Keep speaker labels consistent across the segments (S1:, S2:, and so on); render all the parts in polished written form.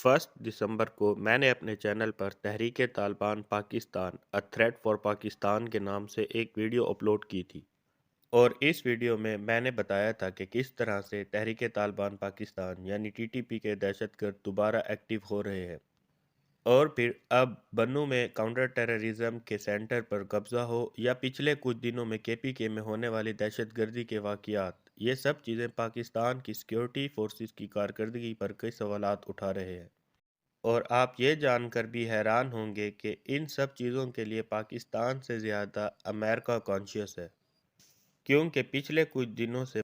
S1: 1 दिसंबर को मैंने अपने चैनल पर Tehreek Taliban Pakistan a threat for Pakistan के नाम से एक वीडियो अपलोड की थी। और इस वीडियो में मैंने बताया था कि किस तरह से तहरीक तालिबान पाकिस्तान यानी टीटीपी के दहशतगर्द दोबारा एक्टिव हो रहे हैं और फिर अब बन्नू में काउंटर टेररिज्म के सेंटर पर कब्जा हो या पिछले कुछ दिनों में केपीके में होने वाली दहशतगर्दी के वाक़यात, ये सब चीज़ें पाकिस्तान की सिक्योरिटी फोर्सेस की कारकर्दगी पर कई सवालात उठा रहे हैं। और आप ये जानकर भी हैरान होंगे कि इन सब चीज़ों के लिए पाकिस्तान से ज़्यादा अमेरिका कॉन्शियस है, क्योंकि पिछले कुछ दिनों से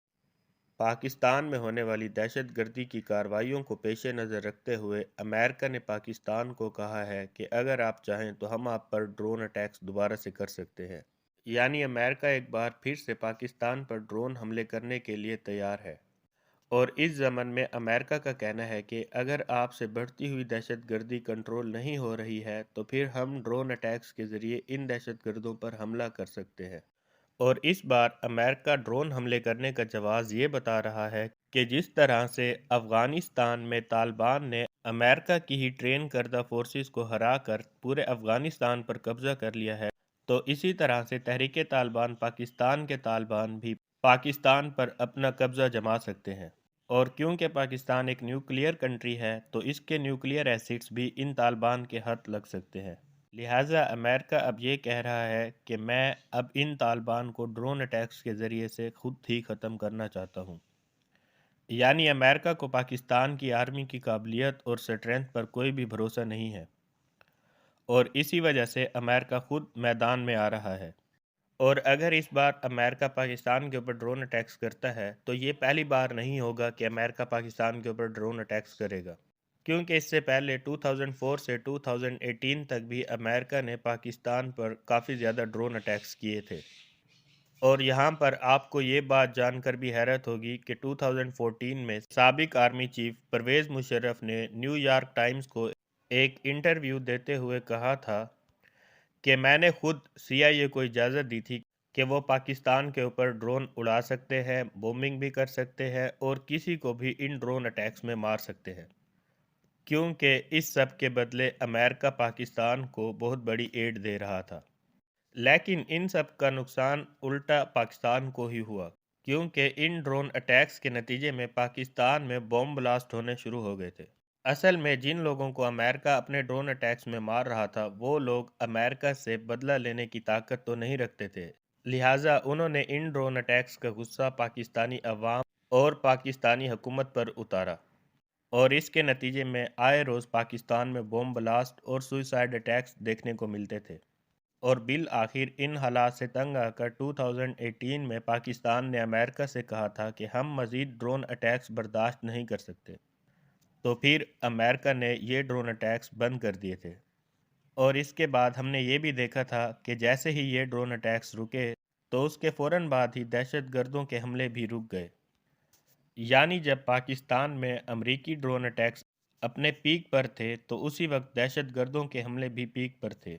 S1: पाकिस्तान में होने वाली दहशतगर्दी की कार्रवाइयों को पेश नज़र रखते हुए अमेरिका ने पाकिस्तान को कहा है कि अगर आप चाहें तो हम आप पर ड्रोन अटैक्स दोबारा से कर सकते हैं। यानी अमेरिका एक बार फिर से पाकिस्तान पर ड्रोन हमले करने के लिए तैयार है। और इस ज़मन में अमेरिका का कहना है कि अगर आपसे बढ़ती हुई दहशतगर्दी कंट्रोल नहीं हो रही है तो फिर हम ड्रोन अटैक्स के ज़रिए इन दहशतगर्दों पर हमला कर सकते हैं। और इस बार अमेरिका ड्रोन हमले करने का जवाब ये बता रहा है कि जिस तरह से अफ़गानिस्तान में तालिबान ने अमेरिका की ही ट्रेन करदा फोर्सेस को हरा कर पूरे अफ़गानिस्तान पर कब्ज़ा कर लिया है, तो इसी तरह से तहरीक तालिबान पाकिस्तान के तालिबान भी पाकिस्तान पर अपना कब्ज़ा जमा सकते हैं। और क्योंकि पाकिस्तान एक न्यूक्लियर कंट्री है तो इसके न्यूक्लियर एसिड्स भी इन तालिबान के हाथ लग सकते हैं। लिहाजा अमेरिका अब ये कह रहा है कि मैं अब इन तालिबान को ड्रोन अटैक्स के ज़रिए से खुद ही ख़त्म करना चाहता हूँ। यानी अमेरिका को पाकिस्तान की आर्मी की काबिलियत और स्ट्रेंथ पर कोई भी भरोसा नहीं है और इसी वजह से अमेरिका खुद मैदान में आ रहा है। और अगर इस बार अमेरिका पाकिस्तान के ऊपर ड्रोन अटैक्स करता है तो ये पहली बार नहीं होगा कि अमेरिका पाकिस्तान के ऊपर ड्रोन अटैक्स करेगा, क्योंकि इससे पहले 2004 से 2018 तक भी अमेरिका ने पाकिस्तान पर काफ़ी ज़्यादा ड्रोन अटैक्स किए थे। और यहाँ पर आपको ये बात जानकर भी हैरत होगी कि 2014 में साबिक आर्मी चीफ परवेज़ मुशर्रफ ने न्यूयॉर्क टाइम्स को एक इंटरव्यू देते हुए कहा था कि मैंने खुद सीआईए को इजाज़त दी थी कि वो पाकिस्तान के ऊपर ड्रोन उड़ा सकते हैं, बॉम्बिंग भी कर सकते हैं और किसी को भी इन ड्रोन अटैक्स में मार सकते हैं, क्योंकि इस सब के बदले अमेरिका पाकिस्तान को बहुत बड़ी एड दे रहा था। लेकिन इन सब का नुकसान उल्टा पाकिस्तान को ही हुआ, क्योंकि इन ड्रोन अटैक्स के नतीजे में पाकिस्तान में बॉम्ब ब्लास्ट होने शुरू हो गए थे। असल में जिन लोगों को अमेरिका अपने ड्रोन अटैक्स में मार रहा था वो लोग अमेरिका से बदला लेने की ताकत तो नहीं रखते थे, लिहाजा उन्होंने इन ड्रोन अटैक्स का गुस्सा पाकिस्तानी अवाम और पाकिस्तानी हुकूमत पर उतारा और इसके नतीजे में आए रोज़ पाकिस्तान में बॉम्ब ब्लास्ट और सुइसाइड अटैक्स देखने को मिलते थे। और बिल आखिर इन हालात से तंग आकर 2018 में पाकिस्तान ने अमेरिका से कहा था कि हम मज़ीद ड्रोन अटैक्स बर्दाश्त नहीं कर सकते। तो फिर अमेरिका ने ये ड्रोन अटैक्स बंद कर दिए थे। और इसके बाद हमने ये भी देखा था कि जैसे ही ये ड्रोन अटैक्स रुके तो उसके फ़ौरन बाद ही दहशतगर्दों के हमले भी रुक गए। यानी जब पाकिस्तान में अमरीकी ड्रोन अटैक्स अपने पीक पर थे तो उसी वक्त दहशतगर्दों के हमले भी पीक पर थे।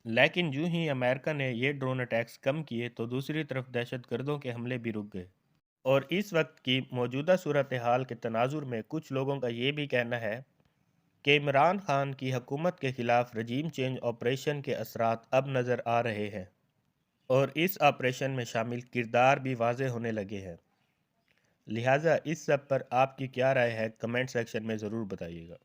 S1: लेकिन यूं ही अमेरिका ने ये ड्रोन अटैक्स कम किए तो दूसरी तरफ दहशतगर्दों के हमले भी रुक गए। और इस वक्त की मौजूदा सूरत हाल के तनाजुर में कुछ लोगों का ये भी कहना है कि इमरान खान की हुकूमत के खिलाफ रजीम चेंज ऑपरेशन के असरात अब नज़र आ रहे हैं और इस ऑपरेशन में शामिल किरदार भी वाज़े होने लगे हैं। लिहाजा इस सब पर आपकी क्या राय है, कमेंट सेक्शन में ज़रूर बताइएगा।